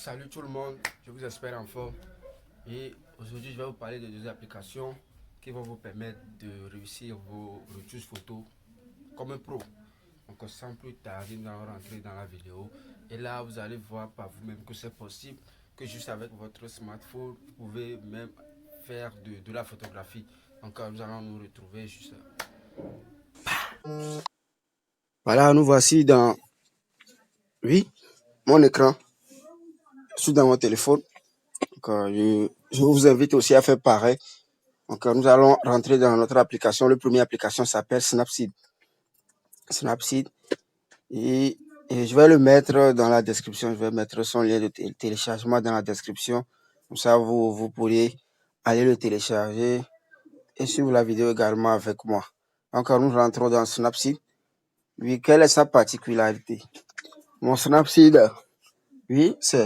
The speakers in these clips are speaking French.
Salut tout le monde, je vous espère en forme. Et aujourd'hui, je vais vous parler de deux applications qui vont vous permettre de réussir vos retouches photos comme un pro. Donc, sans plus tarder, nous allons rentrer dans la vidéo. Et là, vous allez voir par vous-même que c'est possible, que juste avec votre smartphone, vous pouvez même faire de la photographie. Donc, nous allons nous retrouver juste là. Voilà, nous voici dans, oui, mon écran. Je suis dans mon téléphone. Donc, je vous invite aussi à faire pareil. Donc, nous allons rentrer dans notre application. La première application s'appelle Snapseed. Snapseed. Et, et je vais le mettre dans la description. Je vais mettre son lien de téléchargement dans la description. Comme ça, vous pourrez aller le télécharger et suivre la vidéo également avec moi. Donc, nous rentrons dans Snapseed. Oui, quelle est sa particularité? Mon Snapseed, oui, c'est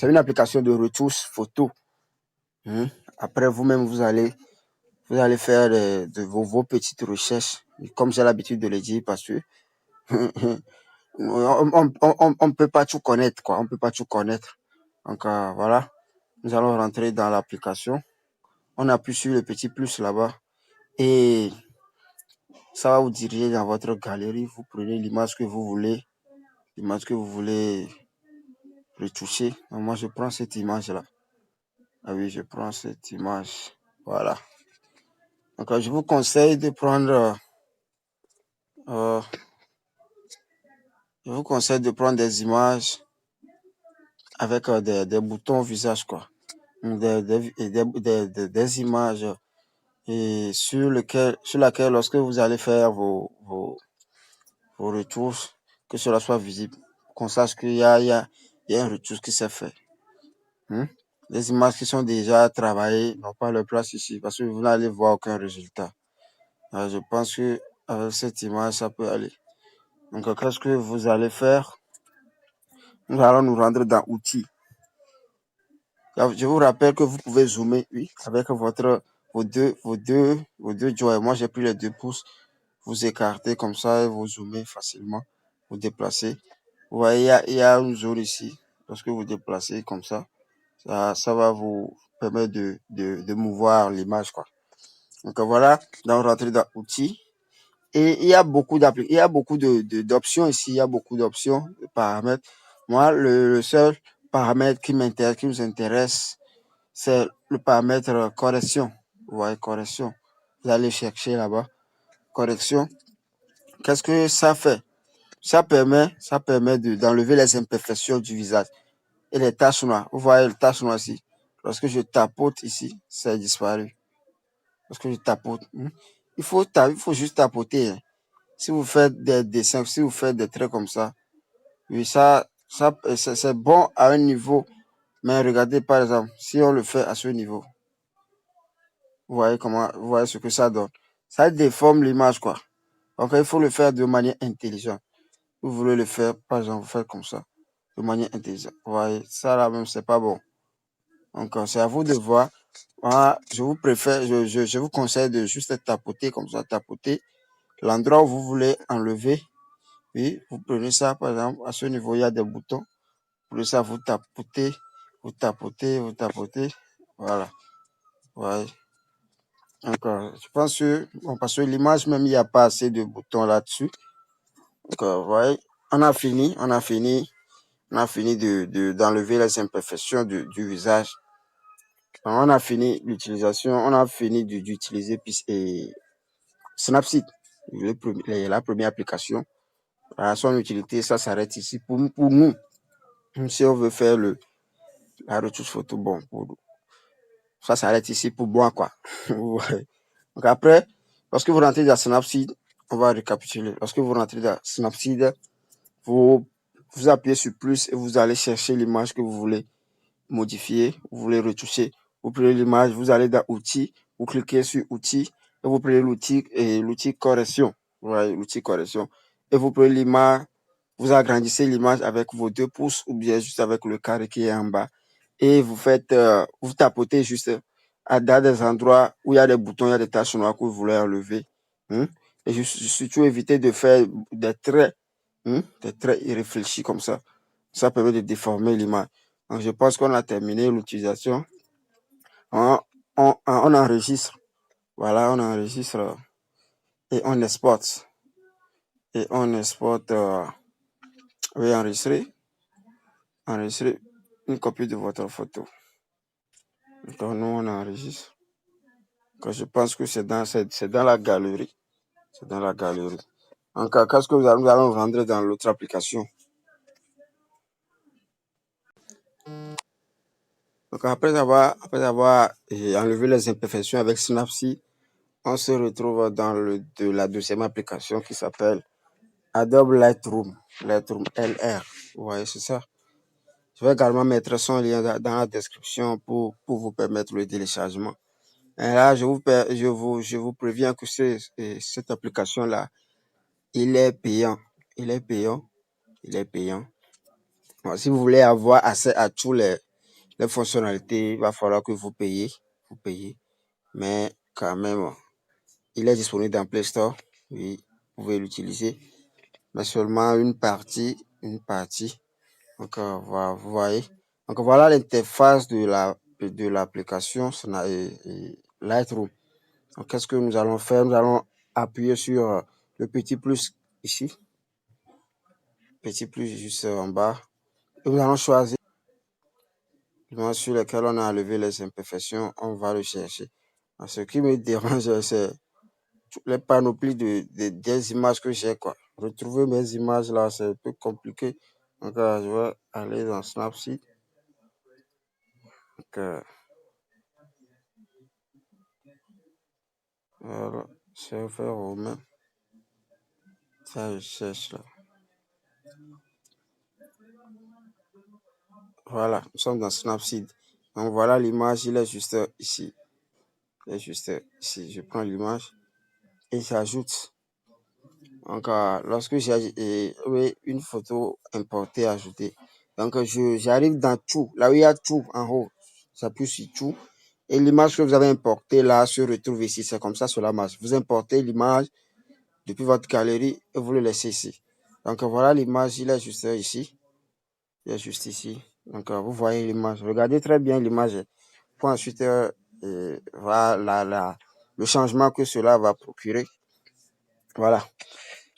une application de retouche photo. Après, vous-même, vous allez faire vos petites recherches, comme j'ai l'habitude de le dire, parce que on peut pas tout connaître, quoi. On peut pas tout connaître. Donc, voilà. Nous allons rentrer dans l'application. On appuie sur le petit plus là-bas. Et ça va vous diriger dans votre galerie. Vous prenez l'image que vous voulez. L'image que vous voulez retoucher. Donc, moi, je prends cette image-là. Ah oui, je prends cette image. Voilà. Donc, je vous conseille de prendre... euh, je vous conseille de prendre des images avec des boutons visage, quoi. Des images et sur laquelle, lorsque vous allez faire vos retouches, que cela soit visible, qu'on sache qu'il y a un retouche qui s'est fait. Les images qui sont déjà travaillées n'ont pas leur place ici parce que vous n'allez voir aucun résultat. Je pense que avec cette image, ça peut aller. Donc, qu'est-ce que vous allez faire? Nous allons nous rendre dans Outils. Je vous rappelle que vous pouvez zoomer, oui, avec vos deux joints. Moi, j'ai pris les 2 pouces. Vous écartez comme ça et vous zoomez facilement. Vous déplacez. Vous voyez, il y a une zone ici. Lorsque vous déplacez comme ça va vous permettre de mouvoir l'image, quoi. Donc voilà, là, on rentre dans Outils. Et il y a beaucoup d'options ici. Il y a beaucoup d'options, de paramètres. Moi, le seul paramètre qui nous intéresse, c'est le paramètre correction. Vous voyez, correction. Vous allez chercher là-bas. Correction. Qu'est-ce que ça fait? Ça permet d'enlever les imperfections du visage et les taches noires. Vous voyez les taches noires ici. Lorsque je tapote ici, ça a disparu. Lorsque je tapote, il faut juste tapoter. Si vous faites des dessins, si vous faites des traits comme ça, oui, c'est bon à un niveau. Mais regardez, par exemple, si on le fait à ce niveau, vous voyez ce que ça donne. Ça déforme l'image, quoi. Donc, il faut le faire de manière intelligente. Vous voulez le faire, par exemple, vous faites comme ça, de manière intelligente. Vous voyez, ça là même, c'est pas bon. Donc, c'est à vous de voir. Voilà, je vous conseille de juste tapoter comme ça, tapoter l'endroit où vous voulez enlever. Oui, vous prenez ça, par exemple, à ce niveau, il y a des boutons. Vous prenez ça, vous tapotez, vous tapotez, vous tapotez. Voilà. Ouais. Encore. Je pense que, bon, parce que l'image même, il n'y a pas assez de boutons là-dessus. Donc, vous voyez, on a fini d'enlever les imperfections du visage. On a fini l'utilisation, on a fini d'utiliser Snapseed, la première application. À son utilité, ça s'arrête ici pour nous. Si on veut faire la retouche photo, bon, ça s'arrête ici pour moi, quoi. Ouais. Donc après, lorsque vous rentrez dans Snapseed, on va récapituler. Lorsque vous rentrez dans Snapseed, vous, vous appuyez sur plus et vous allez chercher l'image que vous voulez modifier, vous voulez retoucher. Vous prenez l'image, vous allez dans Outils, vous cliquez sur Outils et vous prenez l'outil correction. Voilà, l'outil correction. Et vous prenez l'image, vous agrandissez l'image avec vos 2 pouces ou bien juste avec le carré qui est en bas. Et vous tapotez juste dans des endroits où il y a des boutons, il y a des taches noires que vous voulez enlever. Et surtout éviter de faire des traits irréfléchis comme ça. Ça permet de déformer l'image. Donc, je pense qu'on a terminé l'utilisation. On enregistre. Voilà, on enregistre et on exporte. Et on exporte, oui, enregistrer une copie de votre photo. Donc, nous, on enregistre. Donc, je pense que c'est dans la galerie. C'est dans la galerie. Donc, qu'est-ce que nous allons rendre dans l'autre application? Donc, après avoir enlevé les imperfections avec Snapseed, on se retrouve dans la deuxième application qui s'appelle Adobe Lightroom. Lightroom LR. Vous voyez, c'est ça. Je vais également mettre son lien dans la description pour vous permettre le téléchargement. Et là, je vous préviens que cette application-là, il est payant. Il est payant. Il est payant. Bon, si vous voulez avoir accès à toutes les fonctionnalités, il va falloir que vous payiez. Vous payez. Mais quand même, il est disponible dans Play Store. Oui, vous pouvez l'utiliser. Mais seulement une partie. Donc, voilà, vous voyez. Donc, voilà l'interface de l'application Lightroom. Donc, qu'est-ce que nous allons faire? Nous allons appuyer sur le petit plus ici. Petit plus juste en bas. Et nous allons choisir sur lequel on a enlevé les imperfections. On va le chercher. Alors, ce qui me dérange, c'est les panoplies des images que j'ai, quoi. Retrouver mes images là, c'est un peu compliqué. Donc, je vais aller dans Snapseed. Donc, voilà, c'est faire aux mains. Ça, je cherche là. Voilà, nous sommes dans Snapseed. Donc, voilà l'image, il est juste ici. Il est juste ici. Je prends l'image et j'ajoute. Donc, lorsque j'ai une photo importée, ajoutée. Donc, j'arrive dans tout. Là où il y a tout en haut, j'appuie sur tout. Et l'image que vous avez importée là se retrouve ici. C'est comme ça sur la marche. Vous importez l'image depuis votre galerie et vous le laissez ici. Donc, voilà l'image, il est juste ici. Il est juste ici. Donc, vous voyez l'image. Regardez très bien l'image pour ensuite voir le changement que cela va procurer. Voilà.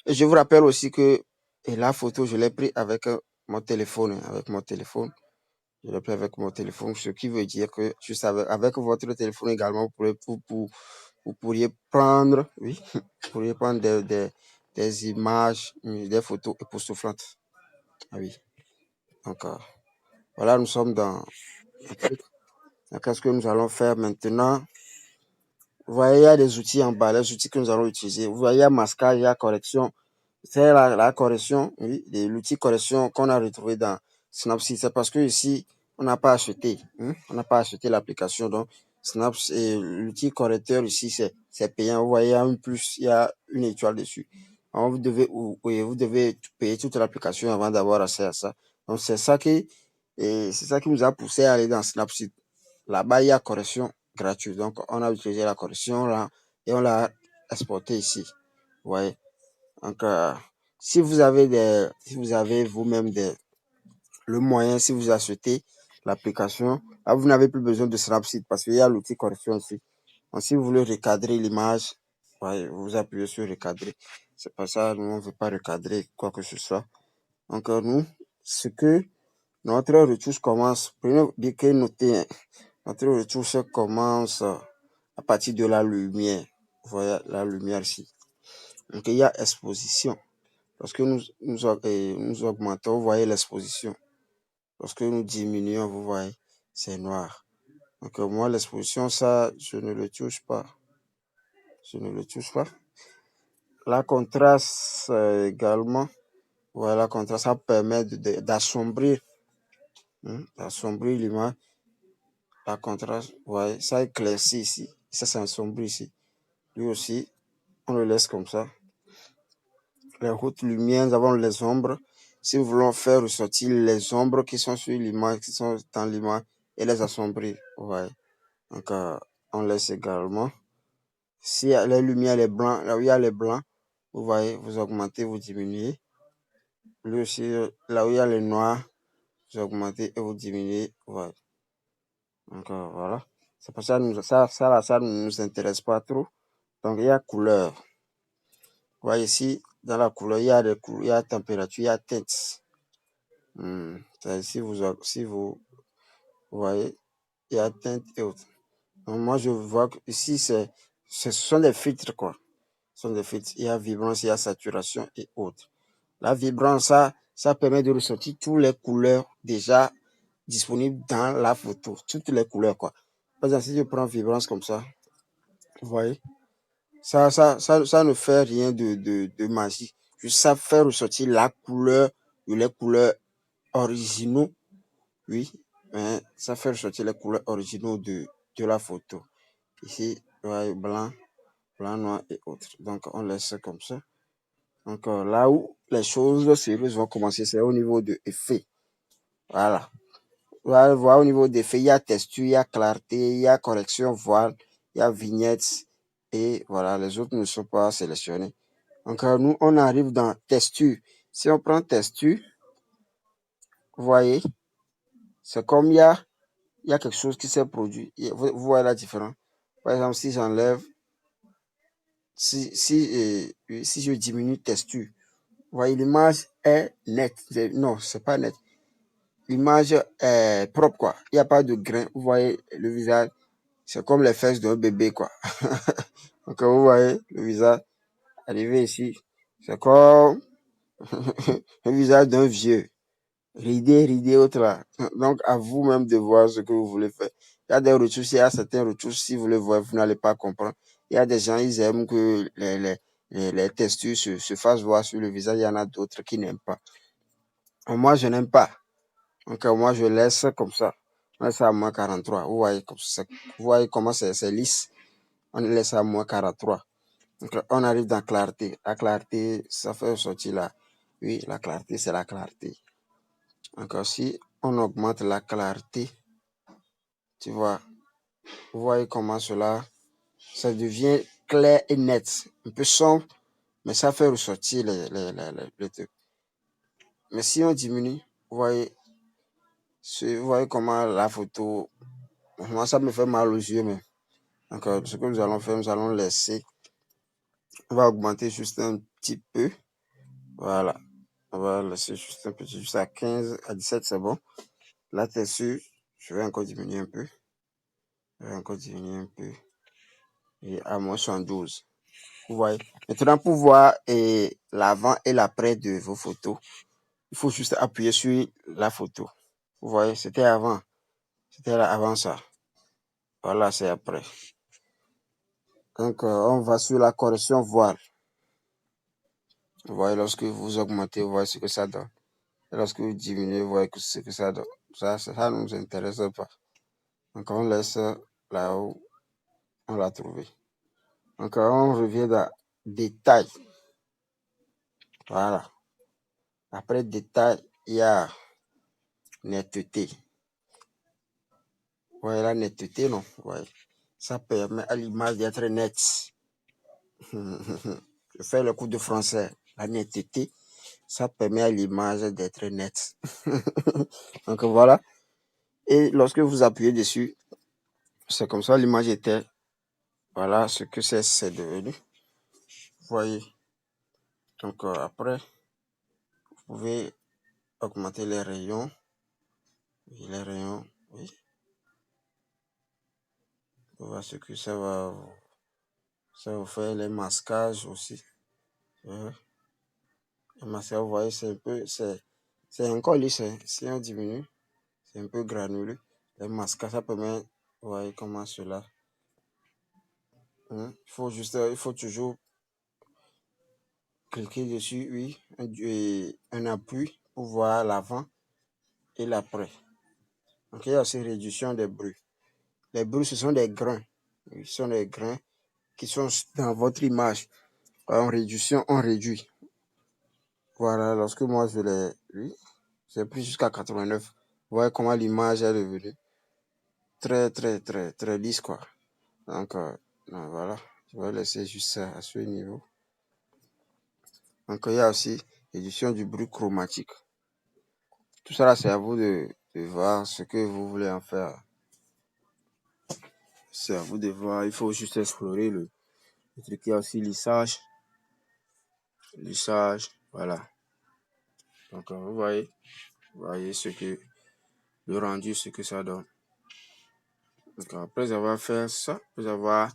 Et je vous rappelle aussi que la photo, je l'ai prise avec mon téléphone. Avec mon téléphone. Je l'ai pris avec mon téléphone, ce qui veut dire que juste avec votre téléphone également, vous pourriez prendre, oui, vous pourriez prendre des images, des photos époustouflantes. Ah oui. Donc, voilà, nous sommes dans le truc. Qu'est-ce que nous allons faire maintenant? Vous voyez, il y a des outils en bas, les outils que nous allons utiliser. Vous voyez, il y a masquage, il y a correction. C'est la correction, oui, l'outil correction qu'on a retrouvé dans Snapseed. C'est parce que ici, on n'a pas acheté. On n'a pas acheté l'application. Donc, l'outil correcteur ici, c'est payant. Vous voyez, il y a un plus, il y a une étoile dessus. Donc, vous devez payer toute l'application avant d'avoir accès à ça. Donc, c'est ça qui nous a poussé à aller dans Snapseed. Là-bas, il y a correction gratuite. Donc, on a utilisé la correction là et on l'a exporté ici. Vous voyez. Donc, si vous avez vous-même le moyen, si vous achetez l'application, là, vous n'avez plus besoin de Snapseed parce qu'il y a l'outil correction ici. Donc, si vous voulez recadrer l'image, ouais, vous appuyez sur recadrer. C'est pas ça, nous, on ne veut pas recadrer quoi que ce soit. Donc, nous, ce que notre retouche commence, prenez bien que noter, hein, notre retouche commence à partir de la lumière. Vous voyez la lumière ici. Donc, il y a exposition. Lorsque nous augmentons, vous voyez l'exposition. Lorsque nous diminuons, vous voyez, c'est noir. Donc, moi, l'exposition, ça, je ne le touche pas. Je ne le touche pas. La contraste également. Voilà, la contraste, ça permet d'assombrir. D'assombrir l'image. La contraste, vous voyez, ça éclaircit ici. Ça s'assombrit ici. Lui aussi, on le laisse comme ça. Les hautes lumières, nous avons les ombres. Si nous voulons faire ressortir les ombres qui sont sur l'image, qui sont dans l'image, et les assombrir. Ouais. Donc, on laisse également. Si les lumières, les blancs, là où il y a les blancs, vous voyez, vous augmentez, vous diminuez. Lui aussi, là où il y a les noirs, vous augmentez et vous diminuez. Voilà. Donc voilà. C'est pour ça que ça ne nous intéresse pas trop. Donc il y a couleur. Vous voyez ici, dans la couleur, il y a des couleurs, il y a température, il y a teinte. Si vous voyez, il y a teinte et autres. Donc moi je vois que ici ce sont des filtres quoi. Ce sont des filtres. Il y a vibrance, il y a saturation et autres. La vibrance, ça permet de ressortir toutes les couleurs déjà disponibles dans la photo. Toutes les couleurs quoi. Par exemple, si je prends vibrance comme ça, vous voyez, ça ne fait rien de magique. Juste ça fait ressortir la couleur, les couleurs originaux, oui, mais ça fait ressortir les couleurs originaux de la photo. Ici, vous voyez, blanc, noir et autres. Donc, on laisse comme ça. Donc, là où les choses sérieuses vont commencer, c'est au niveau de effet. Voilà. Vous allez voir au niveau d'effet, il y a texture, il y a clarté, il y a correction voile, il y a vignette. Et voilà, les autres ne sont pas sélectionnés. Donc, nous, on arrive dans texture. Si on prend texture, vous voyez, c'est comme il y a quelque chose qui s'est produit. Vous voyez la différence. Par exemple, si j'enlève, si je diminue texture, vous voyez, l'image est nette. Non, c'est pas net. L'image est propre, quoi. Il n'y a pas de grain. Vous voyez le visage, c'est comme les fesses d'un bébé, quoi. Donc, vous voyez le visage arrivé ici, c'est comme le visage d'un vieux. Ridé, autre là. Donc, à vous-même de voir ce que vous voulez faire. Il y a des retouches, il y a certains retouches, si vous les voyez, vous n'allez pas comprendre. Il y a des gens, ils aiment que les textures se fassent voir sur le visage. Il y en a d'autres qui n'aiment pas. Moi, je n'aime pas. Donc, moi, je laisse comme ça. On laisse à moins 43. Vous voyez comment c'est lisse. On laisse à moins 43. Donc, on arrive dans clarté. La clarté, ça fait sortir là. Oui, la clarté, c'est la clarté. Encore si on augmente la clarté, tu vois, vous voyez comment ça devient clair et net. Un peu sombre, mais ça fait ressortir les trucs. Mais si on diminue, vous voyez comment la photo, moi ça me fait mal aux yeux, mais donc ce que nous allons faire, nous allons laisser, on va augmenter juste un petit peu, voilà, on va laisser juste un petit, juste à 15, à 17, c'est bon. Là, t'es sûr, je vais encore diminuer un peu, et à moins 112. Vous voyez. Maintenant, pour voir l'avant et l'après de vos photos, il faut juste appuyer sur la photo. Vous voyez, c'était avant. C'était avant ça. Voilà, c'est après. Donc, on va sur la correction voile. Vous voyez, lorsque vous augmentez, vous voyez ce que ça donne. Et lorsque vous diminuez, vous voyez ce que ça donne. Ça ne nous intéresse pas. Donc, on laisse là où on l'a trouvé. Donc, on revient dans détail. Voilà. Après détail, il y a netteté. Vous voyez la netteté, non? Ouais. Ça permet à l'image d'être nette. Je fais le cours de français. La netteté, ça permet à l'image d'être nette. Donc voilà. Et lorsque vous appuyez dessus, c'est comme ça l'image était. Voilà ce que c'est devenu. Vous voyez. Donc après, vous pouvez augmenter les rayons. Oui, les rayons, oui. Vous voyez ce que ça va faire, les masquages aussi. Les masquages, vous voyez, c'est un peu, c'est encore lisse. Si on diminue, c'est un peu granuleux. Les masquages, ça permet, vous voyez comment cela. Il faut toujours cliquer dessus, oui, un appui pour voir l'avant et l'après. Donc, il y a aussi réduction des bruits. Les bruits, ce sont des grains. Ce sont des grains qui sont dans votre image. En réduction, on réduit. Voilà, lorsque moi je l'ai, oui, j'ai pris jusqu'à 89. Vous voyez comment l'image est devenue très lisse, quoi. Donc, voilà, je vais laisser juste ça à ce niveau. Donc, il y a aussi réduction du bruit chromatique. Tout ça là, c'est à vous de voir ce que vous voulez en faire. C'est à vous de voir. Il faut juste explorer le truc. Il y a aussi lissage. Lissage, voilà. Donc, vous voyez ce que le rendu, ce que ça donne. Donc, après avoir fait ça, après avoir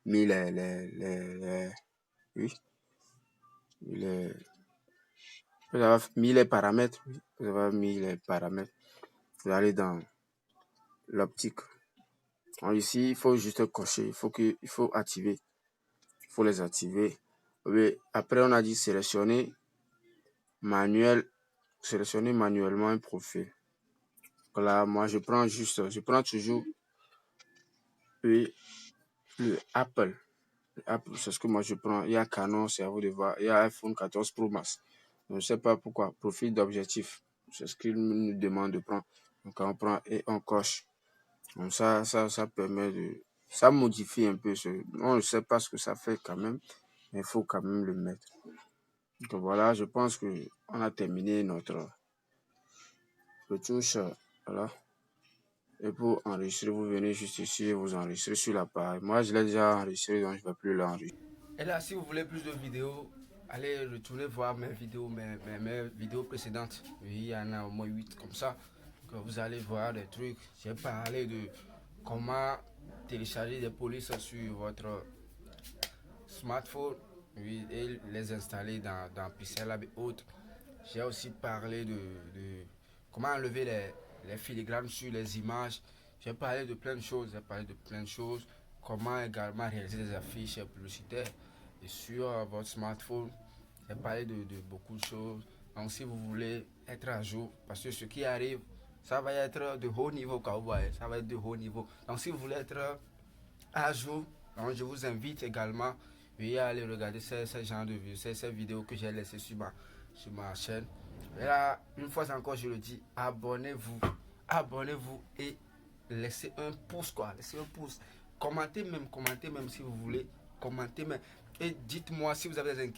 mis oui, les, après avoir mis les paramètres, oui, après avoir mis les paramètres, vous allez dans l'optique. Ici, il faut juste cocher, il faut activer, il faut les activer. Oui, après, on a dit sélectionner manuellement un profil. Là, moi, je prends toujours oui, le Apple. Apple, c'est ce que moi je prends. Il y a Canon, c'est à vous de voir. Il y a iPhone 14 Pro Max. Donc, je ne sais pas pourquoi. Profil d'objectif. C'est ce qu'il nous demande de prendre. Donc, on prend et on coche. Donc, ça permet de. Ça modifie un peu. On ne sait pas ce que ça fait quand même. Mais il faut quand même le mettre. Donc, voilà, je pense qu'on a terminé notre retouche. Voilà. Et pour enregistrer, vous venez juste ici et vous enregistrez sur l'appareil. Moi, je l'ai déjà enregistré, donc je ne vais plus l'enregistrer. Et là, si vous voulez plus de vidéos, allez retourner voir mes vidéos précédentes. Oui, il y en a au moins 8 comme ça. Que vous allez voir des trucs. J'ai parlé de comment télécharger des polices sur votre smartphone, oui, et les installer dans Pixel Lab et autres. J'ai aussi parlé de comment enlever les filigrammes sur les images. J'ai parlé de plein de choses. Comment également réaliser des affiches publicitaires et sur votre smartphone. J'ai parlé de beaucoup de choses. Donc si vous voulez être à jour, parce que ce qui arrive, ça va être de haut niveau, quand vous voyez, ça va être de haut niveau. Donc si vous voulez être à jour, donc je vous invite également à aller regarder ces genres de vidéos, ces vidéos que j'ai laissées sur ma chaîne. Et là, une fois encore, je le dis, abonnez-vous et laissez un pouce, quoi. Laissez un pouce. Commentez même si vous voulez. Commentez même. Et dites-moi si vous avez des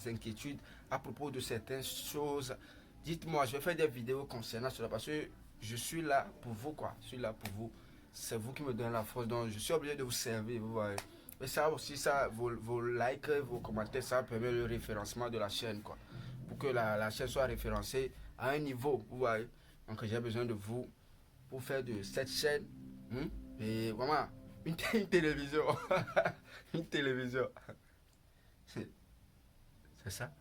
inquiétudes, à propos de certaines choses. Dites-moi, je vais faire des vidéos concernant cela parce que je suis là pour vous, quoi. Je suis là pour vous. C'est vous qui me donnez la force, donc je suis obligé de vous servir, vous voyez. Et ça aussi, vos likes, vos commentaires, ça permet le référencement de la chaîne, quoi. Pour que la chaîne soit référencée à un niveau, vous voyez. Donc j'ai besoin de vous pour faire de cette chaîne, et vraiment, une télévision. Une télévision. C'est ça.